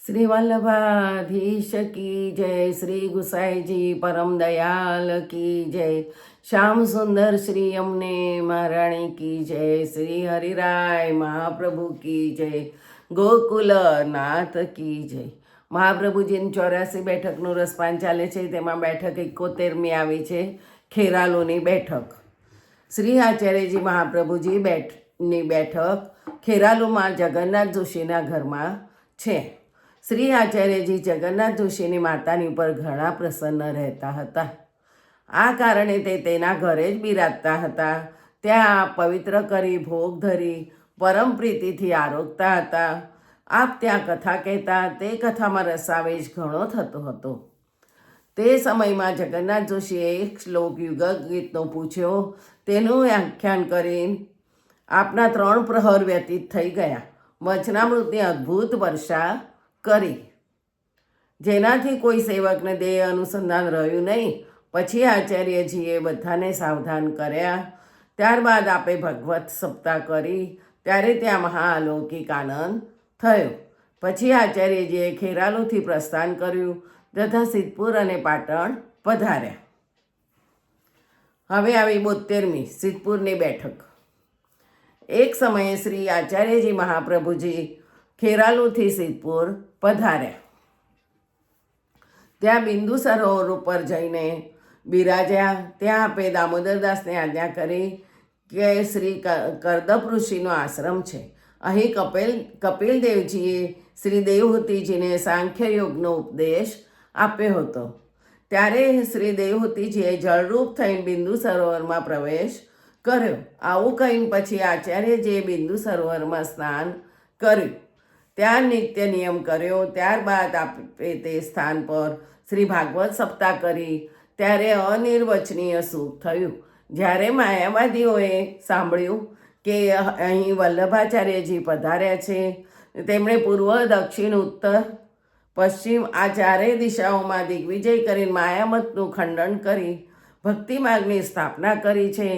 શ્રી વલ્લભાધીશ કી જય, શ્રી ગુસાઈજી પરમ દયાલ કી જય, શ્યામ સુંદર શ્રી અમને મહારાણી કી જય, શ્રી હરિરાય મહાપ્રભુ કી જય, ગોકુલ નાથ કી જય. મહાપ્રભુજીની 84 બેઠકનું રસપાન ચાલે છે. તેમાં બેઠક 71મી આવી છે, ખેરાલુની બેઠક. શ્રી આચાર્યજી મહાપ્રભુજી ની બેઠક ખેરાલુમાં જગન્નાથ જોશીના ઘરમાં છે. શ્રી આચાર્યજી જગન્નાથ જોશીની માતાની ઉપર ઘણા પ્રસન્ન રહેતા હતા. આ કારણે તે તેના ઘરે જ બિરાજતા હતા. ત્યાં પવિત્ર કરી ભોગ ધરી પરમ પ્રીતિથી આરોગતા હતા. આપ ત્યાં કથા કહેતા. તે કથામાં રસાવેશ ઘણો થતો હતો. તે સમયમાં જગન્નાથ જોશીએ એક શ્લોક યુગલ ગીતનો પૂછ્યો. તેનું વ્યાખ્યાન કરીને આપના 3 પ્રહર વ્યતીત થઈ ગયા. વચનામૃતની અદ્ભુત વર્ષા કરી, જેનાથી કોઈ સેવકને દેહ અનુસંધાન રહ્યું નહીં. પછી આચાર્યજીએ બધાને સાવધાન કર્યા. ત્યારબાદ આપે ભગવત સપ્તાહ કરી. ત્યારે ત્યાં મહાઅલૌકિક આનંદ થયો. પછી આચાર્યજીએ ખેરાલુથી પ્રસ્થાન કર્યું તથા સિદ્ધપુર અને પાટણ પધાર્યા. હવે આવી 72મી સિદ્ધપુરની બેઠક. એક સમયે શ્રી આચાર્યજી મહાપ્રભુજી ખેરાલુથી સિદ્ધપુર પધાર્યા. ત્યાં બિંદુ સરોવર ઉપર જઈને બિરાજ્યા. ત્યાં આપે દામોદરદાસને આજ્ઞા કરી કે શ્રી કરદપ ઋષિનો આશ્રમ છે. અહીં કપિલદેવજીએ શ્રી દેવહૂતિજીને સાંખ્ય યોગનો ઉપદેશ આપ્યો હતો. ત્યારે શ્રી દેવહૂતિજીએ જળરૂપ થઈને બિંદુ સરોવરમાં પ્રવેશ કર્યો. આવું કહીને પછી આચાર્યજીએ બિંદુ સરોવરમાં સ્નાન કર્યું. ત્યાં નિત્ય નિયમ કર્યો. ત્યારબાદ આપે તે સ્થાન પર શ્રી ભાગવત સપ્તાહ કરી. ત્યારે અનિર્વચનીય સુખ થયું. જ્યારે માયાવાદીઓએ સાંભળ્યું કે અહીં વલ્લભાચાર્યજી પધાર્યા છે, તેમણે પૂર્વ, દક્ષિણ, ઉત્તર, પશ્ચિમ આ 4 દિશાઓમાં દિગ્વિજય કરીને માયામતનું ખંડન કરી ભક્તિ માર્ગની સ્થાપના કરી છે.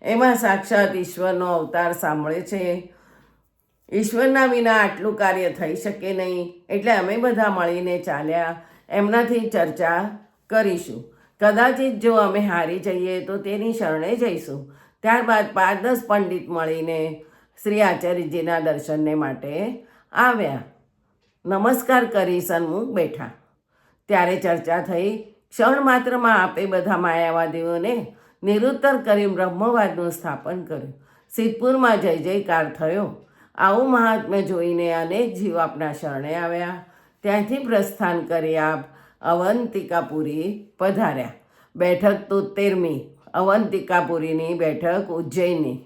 એમાં સાક્ષાત ઈશ્વરનો અવતાર સાંભળે છે. ઈશ્વરના વિના આટલું કાર્ય થઈ શકે નહીં. એટલે અમે બધા મળીને ચાલ્યા. એમનાથી ચર્ચા કરીશું. કદાચિત જો અમે હારી જઈએ તો તેની શરણે જઈશું. ત્યારબાદ 5-10 પંડિત મળીને શ્રી આચાર્યજીના દર્શનને માટે આવ્યા. નમસ્કાર કરી સન્મુખ બેઠા. ત્યારે ચર્ચા થઈ. ક્ષણ માત્રમાં આપે બધા માયાવાદીઓને નિરુત્તર કરી બ્રહ્મવાદનું સ્થાપન કર્યું. સિદ્ધપુરમાં જય જયકાર થયો. આવું મહાત્મ્ય જોઈને અનેક જીવ આપના શરણે આવ્યા. ત્યાંથી પ્રસ્થાન કરી આપ અવંતિકાપુરી પધાર્યા. બેઠક 73મી અવંતિકાપુરીની બેઠક ઉજ્જૈનની.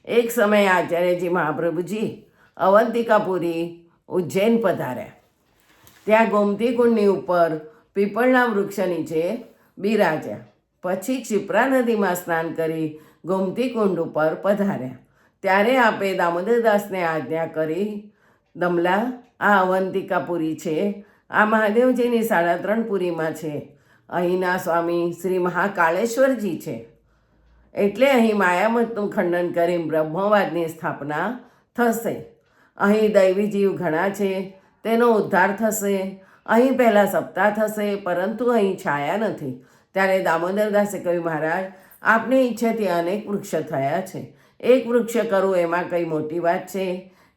એક સમયે આચાર્યજી મહાપ્રભુજી અવંતિકાપુરી ઉજ્જૈન પધાર્યા. ત્યાં ગોમતી કુંડની ઉપર પીપળના વૃક્ષ નીચે બિરાજ્યા. પછી ક્ષિપ્રા નદીમાં સ્નાન કરી ગોમતી કુંડ ઉપર પધાર્યા. ત્યારે આપે દામોદરદાસને આજ્ઞા કરી, દમલા, આ અવંતિકાપુરી છે. આ મહાદેવજીની 3.5 પુરીમાં છે. અહીંના સ્વામી શ્રી મહાકાળેશ્વરજી છે. એટલે અહીં માયામતનું ખંડન કરી બ્રહ્મવાદની સ્થાપના થશે. અહીં દૈવી જીવ ઘણા છે, તેનો ઉદ્ધાર થશે. અહીં પહેલાં સપ્તાહ થશે, પરંતુ અહીં છાયા નથી. ત્યારે દામોદરદાસે કહ્યું, મહારાજ, આપની ઈચ્છાથી અનેક વૃક્ષ થયા છે. એક વૃક્ષ કરવું એમાં કંઈ મોટી વાત છે.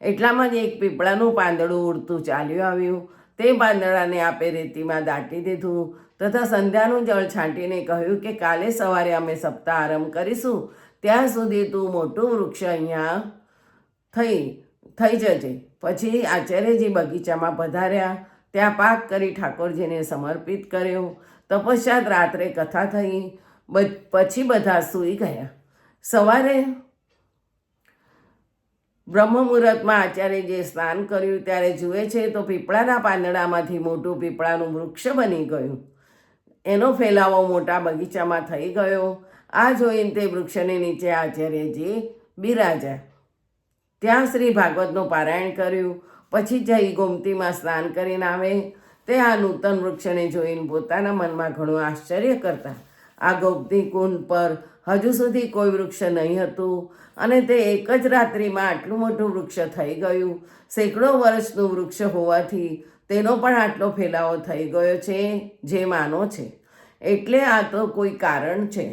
એટલામાં જ એક પીપળાનું પાંદડું ઉડતું ચાલ્યું આવ્યું. તે પાંદડાને આપે રેતીમાં દાટી દીધું તથા સંધ્યાનું જળ છાંટીને કહ્યું કે કાલે સવારે અમે સપ્તાહ આરંભ કરીશું. ત્યાં સુધી તું મોટું વૃક્ષ અહીંયા થઈ જજે. પછી આચાર્યજી બગીચામાં પધાર્યા. ત્યાં પાક કરી ઠાકોરજીને સમર્પિત કર્યો. તપશ્ચાત રાત્રે કથા થઈ. પછી બધા સૂઈ ગયા. સવારે બ્રહ્મ મુહૂર્તમાં આચાર્યજીએ સ્નાન કર્યું. ત્યારે જુએ છે તો પીપળાના પાંદડામાંથી મોટું પીપળાનું વૃક્ષ બની ગયું. એનો ફેલાવો મોટા બગીચામાં થઈ ગયો. આ જોઈને તે વૃક્ષને નીચે આચાર્યજી બિરાજ્યા. ત્યાં શ્રી ભાગવતનું પારાયણ કર્યું. પછી જઈ ગોમતીમાં સ્નાન કરીને આવે. તે આ નૂતન વૃક્ષને જોઈને પોતાના મનમાં ઘણું આશ્ચર્ય કરતા આ ગોમતી કુંડ પર હજુ સુધી કોઈ વૃક્ષ નહીં હતું અને તે એક જ રાત્રિમાં આટલું મોટું વૃક્ષ થઈ ગયું. સેંકડો વર્ષનું વૃક્ષ હોવાથી તેનો પણ આટલો ફેલાવો થઈ ગયો છે જે માનો છે. એટલે આ તો કોઈ કારણ છે.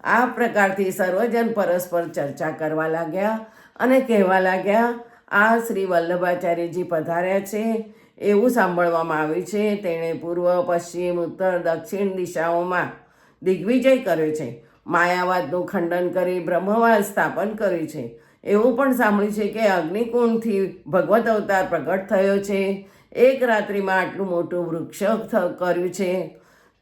આ પ્રકારથી સર્વજન પરસ્પર ચર્ચા કરવા લાગ્યા અને કહેવા લાગ્યા, આ શ્રી વલ્લભાચાર્યજી પધાર્યા છે એવું સાંભળવામાં આવ્યું છે. તેણે પૂર્વ, પશ્ચિમ, ઉત્તર, દક્ષિણ દિશાઓમાં દિગ્વિજય કર્યો છે. માયાવાદનું ખંડન કરી બ્રહ્મવાદ સ્થાપન કર્યું છે. એવું પણ સાંભળ્યું છે કે અગ્નિકુંડથી ભગવત અવતાર પ્રગટ થયો છે. એક રાત્રિમાં આટલું મોટું વૃક્ષ કર્યું છે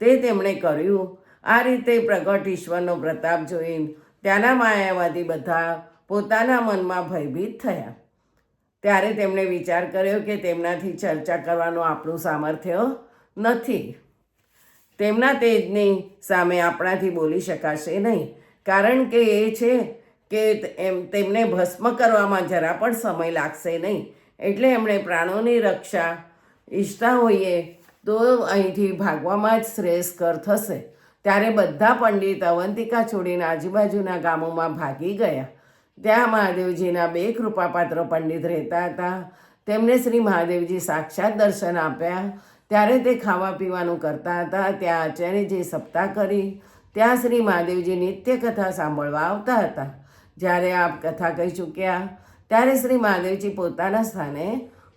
તે તેમણે કર્યું. આ રીતે પ્રગટ ઈશ્વરનો પ્રતાપ જોઈને ત્યાંના માયાવાદી બધા પોતાના મનમાં ભયભીત થયા. ત્યારે તેમણે વિચાર કર્યો કે તેમનાથી ચર્ચા કરવાનું આપણું સામર્થ્ય નથી. તેમના તેજની સામે આપણાથી બોલી શકાશે નહીં, કારણ કે એ છે કે તેમને ભસ્મ કરવામાં જરા પણ સમય લાગશે નહીં. એટલે એમણે પ્રાણોની રક્ષા ઈચ્છતા હોઈએ તો અહીંથી ભાગવામાં જ શ્રેયસ્કર થશે. ત્યારે બધા પંડિત અવંતિકા છોડીને આજુબાજુના ગામોમાં ભાગી ગયા. ત્યાં મહાદેવજીના 2 કૃપાપાત્ર પંડિત રહેતા હતા. તેમને શ્રી મહાદેવજી સાક્ષાત દર્શન આપ્યા. ત્યારે તે ખાવા પીવાનું કરતા હતા. ત્યાં આચાર્યજીએ સપ્તાહ કરી. ત્યાં શ્રી મહાદેવજી નિત્ય કથા સાંભળવા આવતા હતા. જ્યારે આપ કથા કહી ચૂક્યા ત્યારે શ્રી મહાદેવજી પોતાના સ્થાને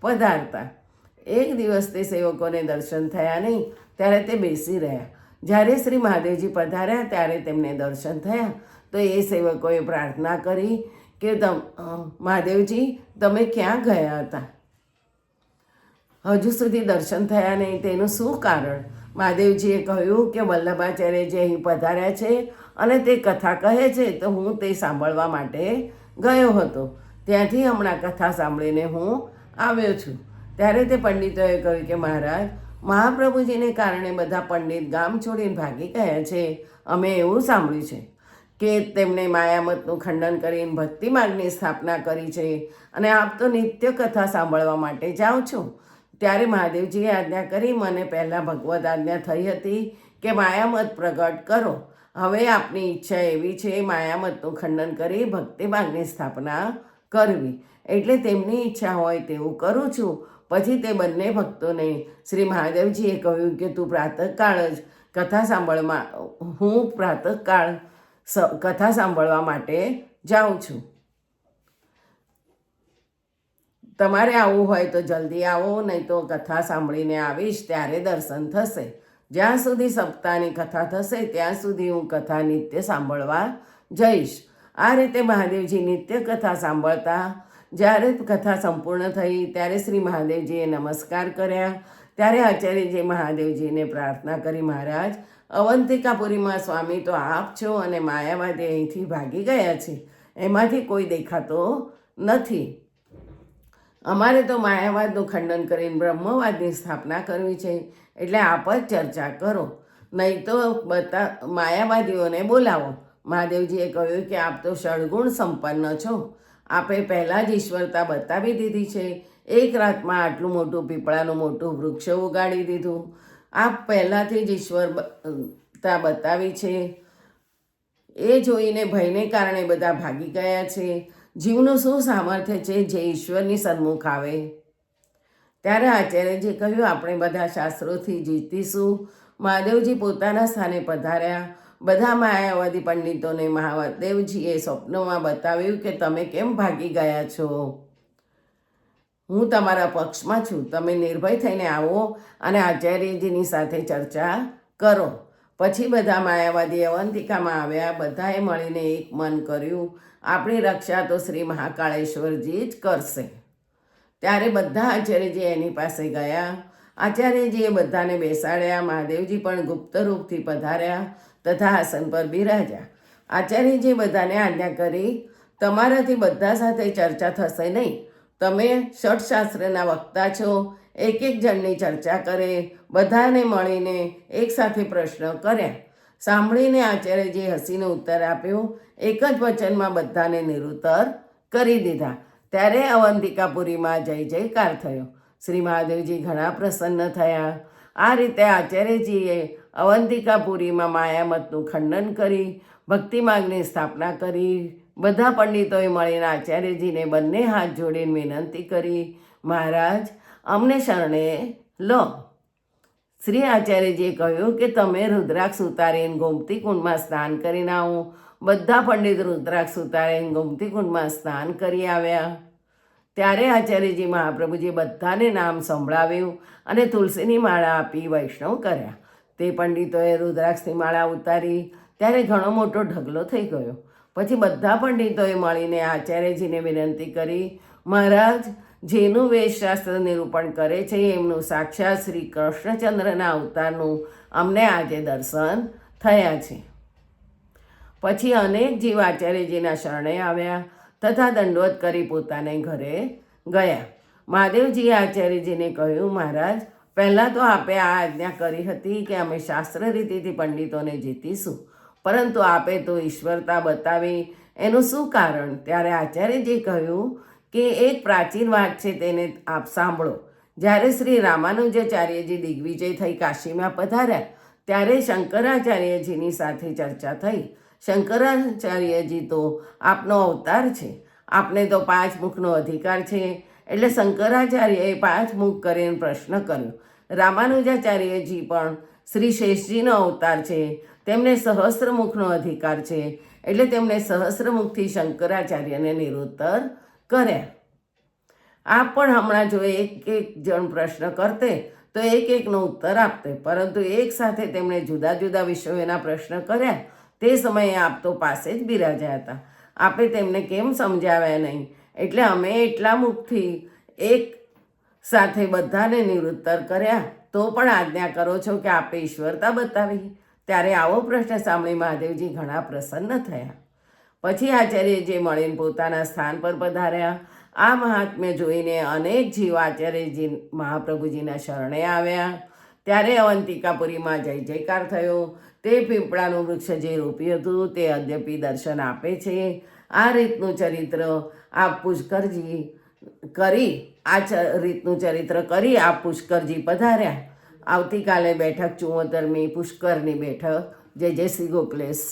પધારતા. એક દિવસ તે સેવકોને દર્શન થયા નહીં, ત્યારે તે બેસી રહ્યા. જ્યારે શ્રી મહાદેવજી પધાર્યા ત્યારે તેમને દર્શન થયા તો એ સેવકોએ પ્રાર્થના કરી કે મહાદેવજી તમે ક્યાં ગયા હતા? હજુ સુધી દર્શન થયા નહીં, તેનું શું કારણ? મહાદેવજીએ કહ્યું કે વલ્લભાચાર્યજી અહીં પધાર્યા છે અને તે કથા કહે છે તો હું તે સાંભળવા માટે ગયો હતો. ત્યાંથી હમણાં કથા સાંભળીને હું આવ્યો છું. ત્યારે તે પંડિતોએ કહ્યું કે મહારાજ, મહાપ્રભુજીને કારણે બધા પંડિત ગામ છોડીને ભાગી ગયા છે. અમે એવું સાંભળ્યું છે કે તેમણે માયામતનું ખંડન કરીને ભક્તિ માર્ગની સ્થાપના કરી છે અને આપ તો નિત્ય કથા સાંભળવા માટે જાઓ છો. ત્યારે મહાદેવજીએ આજ્ઞા કરી, મને પહેલાં ભગવદ આજ્ઞા થઈ હતી કે માયામત પ્રગટ કરો. હવે આપની ઈચ્છા એવી છે માયામતનું ખંડન કરી ભક્તિ માર્ગની સ્થાપના કરવી. એટલે તેમની ઈચ્છા હોય તેવું કરું છું. પછી તે બંને ભક્તોને શ્રી મહાદેવજીએ કહ્યું કે તું પ્રાતઃકાળ જ કથા સાંભળવા હું પ્રાતઃકાળ કથા સાંભળવા માટે જાઉં છું. તમારે આવવું હોય તો જલ્દી આવો, નહીં તો કથા સાંભળીને આવીશ ત્યારે દર્શન થશે. જ્યાં સુધી સપ્તાહની કથા થશે ત્યાં સુધી હું કથા નિત્ય સાંભળવા જઈશ. આ રીતે મહાદેવજી નિત્ય કથા સાંભળતા. જ્યારે કથા સંપૂર્ણ થઈ ત્યારે શ્રી મહાદેવજીએ નમસ્કાર કર્યા. ત્યારે આચાર્યજીએ મહાદેવજીને પ્રાર્થના કરી, મહારાજ, અવંતિકાપુરીમાં સ્વામી તો આપ છો અને માયાવાદી અહીંથી ભાગી ગયા છે. એમાંથી કોઈ દેખાતો નથી. અમારે તો માયાવાદનું ખંડન કરીને બ્રહ્મવાદની સ્થાપના કરવી છે. એટલે આપ જ ચર્ચા કરો, નહીં તો માયાવાદીઓને બોલાવો. મહાદેવજીએ કહ્યું કે આપ તો ષડગુણ સંપન્ન છો. આપે પહેલાં જ ઈશ્વરતા બતાવી દીધી છે. એક રાતમાં આટલું મોટું પીપળાનું મોટું વૃક્ષ ઉગાડી દીધું. આપ પહેલાંથી જ ઈશ્વરતા બતાવી છે. એ જોઈને ભયને કારણે બધા ભાગી ગયા છે. જીવનું શું સામર્થ્ય છે જે ઈશ્વરની સન્મુખ આવે? ત્યારે આચાર્યજીએ કહ્યું, આપણે બધા શાસ્ત્રોથી જીતીશું. મહાદેવજી પોતાના સ્થાને પધાર્યા. બધા માયાવાદી પંડિતોને મહાદેવજીએ સ્વપ્નમાં બતાવ્યું કે તમે કેમ ભાગી ગયા છો? હું તમારા પક્ષમાં છું. તમે નિર્ભય થઈને આવો અને આચાર્યજીની સાથે ચર્ચા કરો. પછી બધા માયાવાદી અવંતિકામાં આવ્યા. બધાએ મળીને એક મન કર્યું, આપણી રક્ષા તો શ્રી મહાકાળેશ્વરજી જ કરશે. ત્યારે બધા આચાર્યજી એની પાસે ગયા. આચાર્યજીએ બધાને બેસાડ્યા. મહાદેવજી પણ ગુપ્ત રૂપથી પધાર્યા તથા આસન પર બિરાજ્યા. આચાર્યજીએ બધાને આજ્ઞા કરી, તમારાથી બધા સાથે ચર્ચા થશે નહીં. તમે ષટશાસ્ત્રના વક્તા છો. એક એક જણની ચર્ચા કરે. બધાને મળીને એકસાથે પ્રશ્ન કર્યા. સાંભળીને આચાર્યજીએ હસીને ઉત્તર આપ્યો. એક જ વચનમાં બધાને નિરુત્તર કરી દીધા. ત્યારે અવંતિકાપુરીમાં જય જયકાર થયો. શ્રી મહાદેવજી ઘણા પ્રસન્ન થયા આ રીતે આચાર્યજીએ અવંતિકાપુરીમાં માયામતનું ખંડન કરી ભક્તિ માર્ગની સ્થાપના કરી. બધા પંડિતોએ મળીને આચાર્યજીને બંને હાથ જોડીને વિનંતી કરી, મહારાજ અમને શરણે લો. શ્રી આચાર્યજીએ કહ્યું કે તમે રુદ્રાક્ષ ઉતારીને ગોમતી કુંડમાં સ્નાન કરીને આવો. બધા પંડિત રુદ્રાક્ષ ઉતારીને ગોમતી કુંડમાં સ્નાન કરી આવ્યા. ત્યારે આચાર્યજી મહાપ્રભુજીએ બધાને નામ સંભળાવ્યું અને તુલસીની માળા આપી વૈષ્ણવ કર્યા. તે પંડિતોએ રુદ્રાક્ષની માળા ઉતારી ત્યારે ઘણો મોટો ઢગલો થઈ ગયો. પછી બધા પંડિતોએ મળીને આચાર્યજીને વિનંતી કરી, મહારાજ જેનું વેદશાસ્ત્ર નિરૂપણ કરે છે એમનું સાક્ષાત શ્રી કૃષ્ણચંદ્રના અવતારનું અમને આજે દર્શન થયા છે. પછી અનેક જીવ આચાર્યજીના શરણે આવ્યા તથા દંડવત કરી પોતાને ઘરે ગયા. મહાદેવજીએ આચાર્યજીને કહ્યું, મહારાજ પહેલાં તો આપે આ આજ્ઞા કરી હતી કે અમે શાસ્ત્ર રીતિથી પંડિતોને જીતીશું, પરંતુ આપે તો ઈશ્વરતા બતાવી, એનું શું કારણ? ત્યારે આચાર્યજીએ કહ્યું કે એક પ્રાચીન વાત છે તેને આપ સાંભળો. જ્યારે શ્રી રામાનુજાચાર્યજી દિગ્વિજય થઈ કાશીમાં પધાર્યા ત્યારે શંકરાચાર્યજીની સાથે ચર્ચા થઈ. શંકરાચાર્યજી તો આપનો અવતાર છે, આપને તો 5 મુખનો અધિકાર છે. એટલે શંકરાચાર્યએ 5 મુખ કરીને પ્રશ્ન કર્યો. રામાનુજાચાર્યજી પણ શ્રી શેષજીનો અવતાર છે, તેમને સહસ્ત્રમુખનો અધિકાર છે. એટલે તેમણે સહસ્ત્રમુખથી શંકરાચાર્યને નિરુત્તર કર્યા. આપ પણ હમણાં જો એક જણ પ્રશ્ન કરતે તો એકનો ઉત્તર આપતે, પરંતુ એક સાથે તેમણે જુદા જુદા વિષયોના પ્રશ્ન કર્યા. તે સમયે આપ તો પાસે જ બિરાજ્યા હતા. આપે તેમને કેમ સમજાવ્યા નહીં? એટલે અમે એટલા મુખથી એક સાથે બધાને નિરુત્તર કર્યા, તો પણ આજ્ઞા કરો છો કે આપે ઈશ્વરતા બતાવી? ત્યારે આવો પ્રશ્ન સાંભળી મહાદેવજી ઘણા પ્રસન્ન થયા. પછી આચાર્યજી મળીને પોતાના સ્થાન પર પધાર્યા. આ મહાત્મ્ય જોઈને અનેક જીવ આચાર્યજી મહાપ્રભુજીના શરણે આવ્યા. ત્યારે અવંતિકાપુરીમાં જય જયકાર થયો. તે પીપળાનું વૃક્ષ જે રોપ્યું હતું તે અદ્યપી દર્શન આપે છે. આ રીતનું ચરિત્ર આપ પુષ્કરજી કરી રીતનું ચરિત્ર કરી આપ પુષ્કરજી પધાર્યા. આવતીકાલે બેઠક 74મી પુષ્કરની બેઠક. જય જય શ્રી ગોકલેશ.